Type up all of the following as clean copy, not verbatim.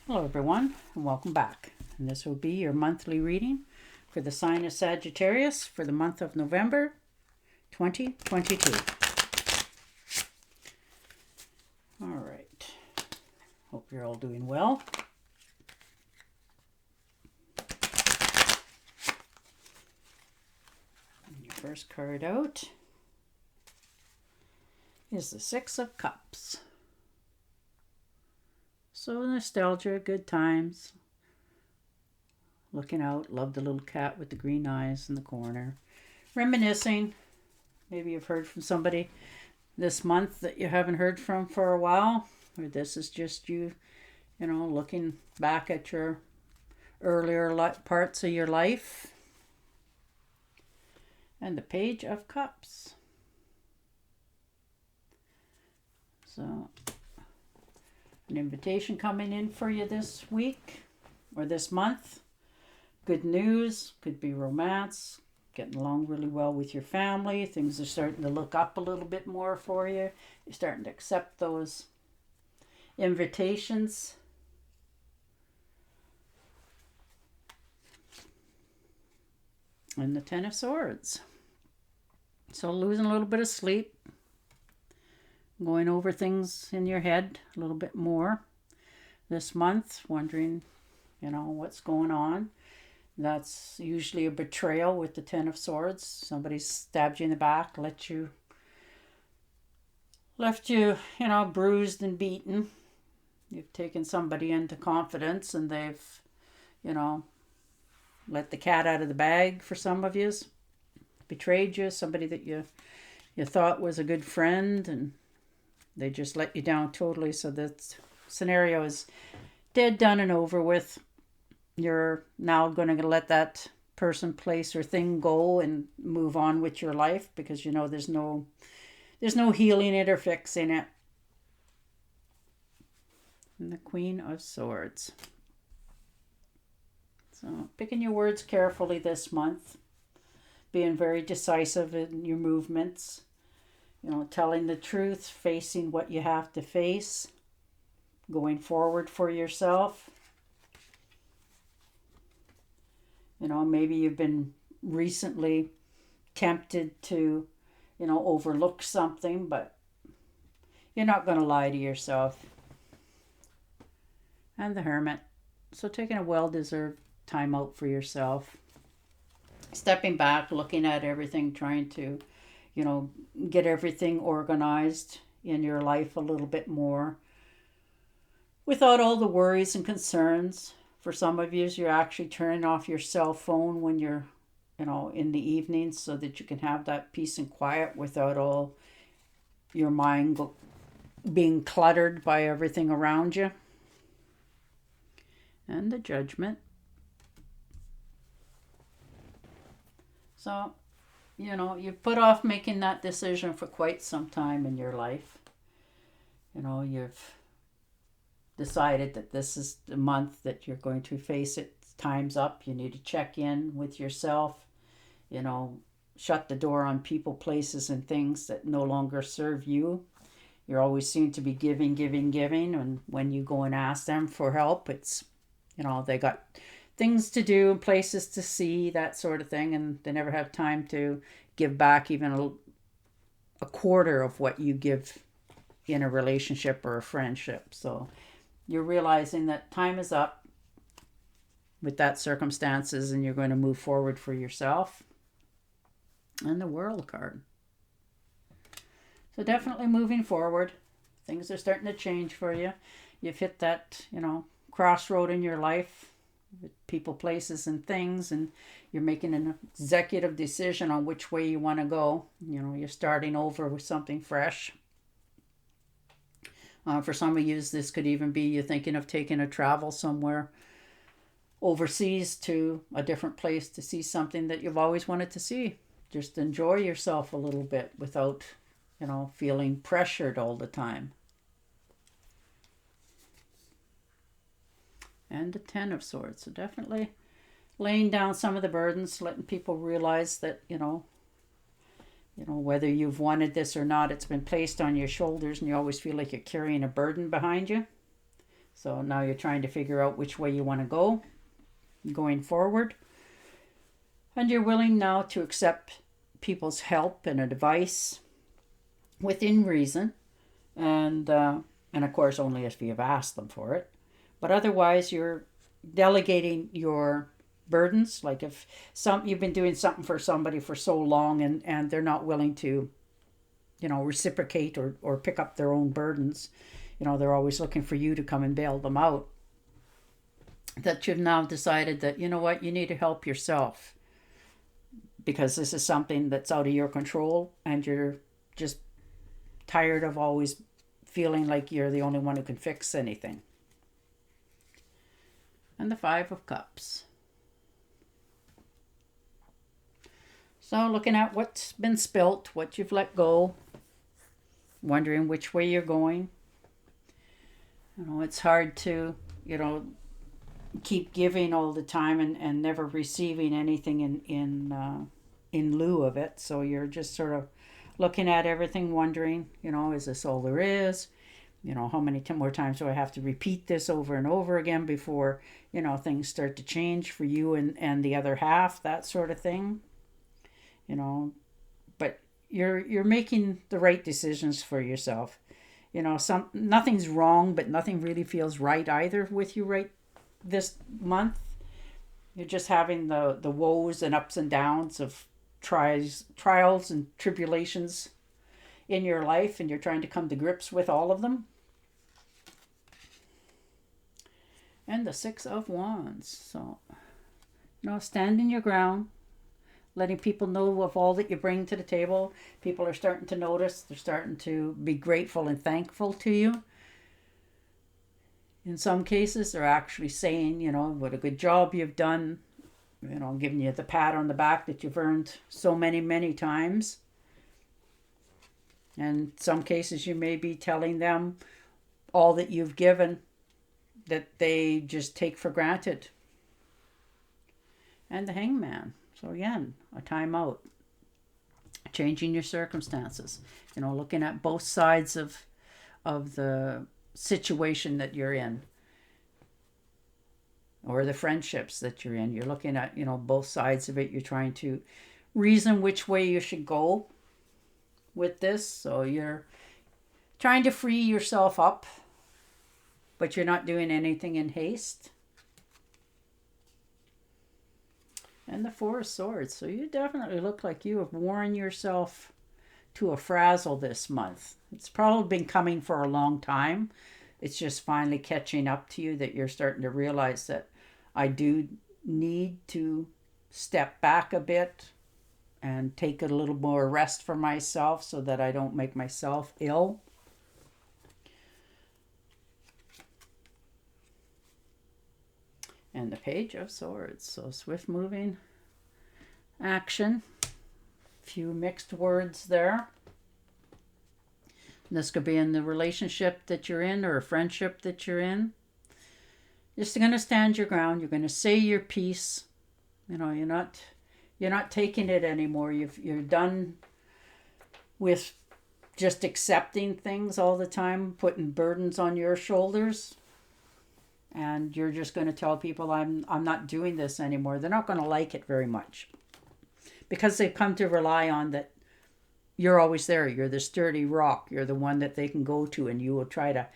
Hello everyone and welcome back. And this will be your monthly reading for the sign of Sagittarius for the month of November 2022. All right. Hope you're all doing well. And your first card out is the Six of Cups. So nostalgia, good times. Looking out, love the little cat with the green eyes in the corner. Reminiscing. Maybe you've heard from somebody this month that you haven't heard from for a while. Or this is just you, looking back at your earlier parts of your life. And the Page of Cups. So an invitation coming in for you this week or this month. Good news, could be romance, getting along really well with your family. Things are starting to look up a little bit more for you. You're starting to accept those invitations. And the Ten of Swords. So losing a little bit of sleep. Going over things in your head a little bit more this month, wondering, what's going on. That's usually a betrayal with the Ten of Swords. Somebody stabbed you in the back, left you, bruised and beaten. You've taken somebody into confidence and they've, let the cat out of the bag for some of you. Betrayed you, somebody that you thought was a good friend, and they just let you down totally. So that scenario is dead, done, and over with. You're now going to let that person, place, or thing go and move on with your life because there's no healing it or fixing it. And the Queen of Swords. So picking your words carefully this month. Being very decisive in your movements. Telling the truth, facing what you have to face, going forward for yourself. Maybe you've been recently tempted to, overlook something, but you're not going to lie to yourself. And the Hermit. So taking a well-deserved time out for yourself. Stepping back, looking at everything, trying to get everything organized in your life a little bit more without all the worries and concerns. For some of you, you're actually turning off your cell phone when you're, in the evenings so that you can have that peace and quiet without all your mind being cluttered by everything around you. And the Judgment. So, you've put off making that decision for quite some time in your life. You've decided that this is the month that you're going to face it. Time's up. You need to check in with yourself. Shut the door on people, places, and things that no longer serve you. You always seem to be giving. And when you go and ask them for help, it's, they got things to do and places to see, that sort of thing, and they never have time to give back even a quarter of what you give in a relationship or a friendship. So you're realizing that time is up with that circumstances and you're going to move forward for yourself. And the World card. So definitely moving forward. Things are starting to change for you. You've hit that, crossroad in your life with people, places, and things, and you're making an executive decision on which way you want to go. You're starting over with something fresh. For some of you, this could even be you thinking of taking a travel somewhere overseas to a different place to see something that you've always wanted to see. Just enjoy yourself a little bit without, feeling pressured all the time. And the Ten of Swords. So definitely laying down some of the burdens, letting people realize that, whether you've wanted this or not, it's been placed on your shoulders and you always feel like you're carrying a burden behind you. So now you're trying to figure out which way you want to go going forward. And you're willing now to accept people's help and advice within reason. And of course, only if you've asked them for it. But otherwise, you're delegating your burdens. Like if you've been doing something for somebody for so long and they're not willing to, reciprocate or pick up their own burdens, they're always looking for you to come and bail them out, that you've now decided that, you know what, you need to help yourself because this is something that's out of your control and you're just tired of always feeling like you're the only one who can fix anything. And the Five of Cups. So looking at what's been spilt, what you've let go, wondering which way you're going. It's hard to, keep giving all the time and never receiving anything in lieu of it. So you're just sort of looking at everything, wondering, is this all there is? How many more times do I have to repeat this over and over again before, things start to change for you and the other half, that sort of thing. But you're making the right decisions for yourself. Nothing's wrong, but nothing really feels right either with you right this month. You're just having the woes and ups and downs of trials and tribulations in your life, and you're trying to come to grips with all of them. And the Six of Wands. So, standing your ground, letting people know of all that you bring to the table. People are starting to notice. They're starting to be grateful and thankful to you. In some cases, they're actually saying, what a good job you've done, giving you the pat on the back that you've earned so many, many times. And in some cases, you may be telling them all that you've given that they just take for granted. And the Hangman. So again, a time out. Changing your circumstances. Looking at both sides of the situation that you're in. Or the friendships that you're in. You're looking at, both sides of it. You're trying to reason which way you should go with this. So you're trying to free yourself up, but you're not doing anything in haste. And the Four of Swords. So you definitely look like you have worn yourself to a frazzle this month. It's probably been coming for a long time. It's just finally catching up to you that you're starting to realize that I do need to step back a bit and take a little more rest for myself so that I don't make myself ill. And the Page of Swords. So swift moving action. Few mixed words there. This could be in the relationship that you're in or a friendship that you're in. You're just going to stand your ground. You're going to say your piece. You're not taking it anymore. You're done with just accepting things all the time, putting burdens on your shoulders. And you're just going to tell people, I'm not doing this anymore. They're not going to like it very much because they've come to rely on that you're always there. You're the sturdy rock. You're the one that they can go to, and you will try to,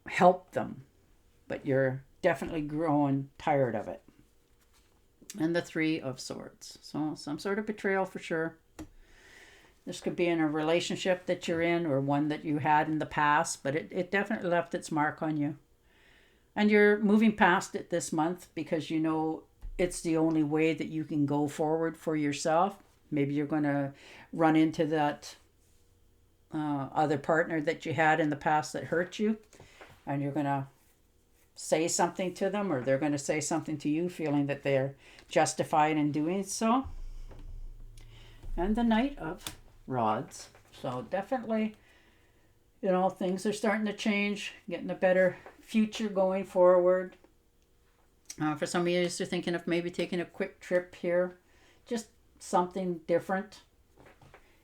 help them. But you're definitely growing tired of it. And the Three of Swords. So some sort of betrayal for sure. This could be in a relationship that you're in or one that you had in the past, but it definitely left its mark on you. And you're moving past it this month because it's the only way that you can go forward for yourself. Maybe you're going to run into that other partner that you had in the past that hurt you, and you're going to say something to them, or they're going to say something to you feeling that they're justified in doing so. And the Knight of Rods. So definitely, things are starting to change, getting a better future going forward. For some of you, you're thinking of maybe taking a quick trip here, just something different.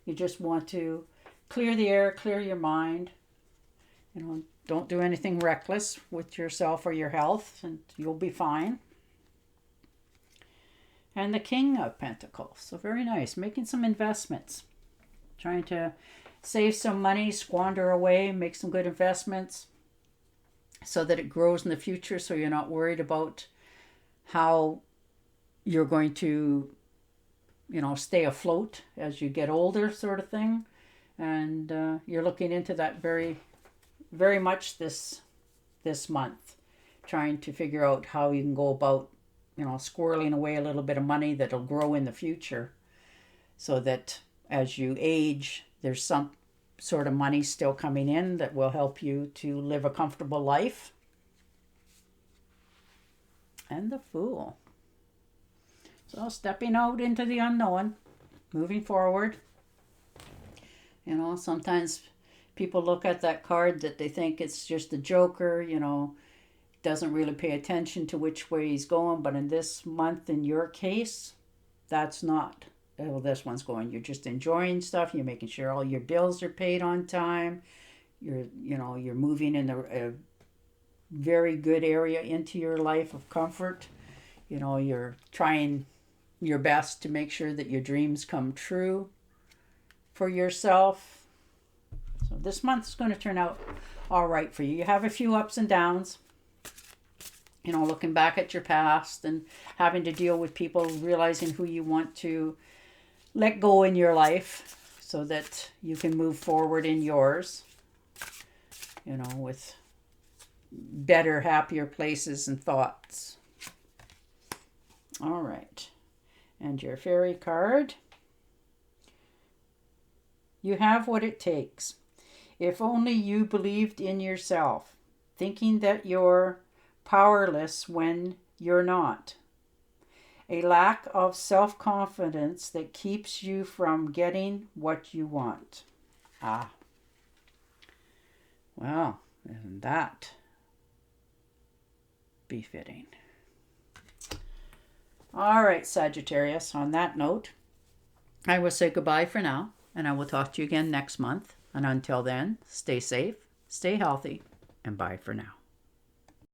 You just want to clear the air, clear your mind. don't do anything reckless with yourself or your health, and you'll be fine. And the King of Pentacles. So very nice. Making some investments. Trying to save some money, squander away, make some good investments so that it grows in the future, so you're not worried about how you're going to, stay afloat as you get older, sort of thing. And you're looking into that very, very much this month, trying to figure out how you can go about, squirreling away a little bit of money that'll grow in the future, so that as you age, there's some sort of money still coming in that will help you to live a comfortable life. And the Fool. So stepping out into the unknown, moving forward. Sometimes people look at that card that they think it's just a joker, doesn't really pay attention to which way he's going. But in this month, in your case, that's not how this one's going. You're just enjoying stuff. You're making sure all your bills are paid on time. You're moving in a very good area into your life of comfort. You're trying your best to make sure that your dreams come true for yourself. So this month is going to turn out all right for you. You have a few ups and downs. Looking back at your past and having to deal with people, realizing who you want to let go in your life so that you can move forward in yours, with better, happier places and thoughts. All right. And your fairy card. You have what it takes. If only you believed in yourself, thinking that you're powerless when you're not. A lack of self-confidence that keeps you from getting what you want. Well, isn't that befitting? All right, Sagittarius, on that note, I will say goodbye for now, and I will talk to you again next month. And until then, stay safe, stay healthy, and bye for now.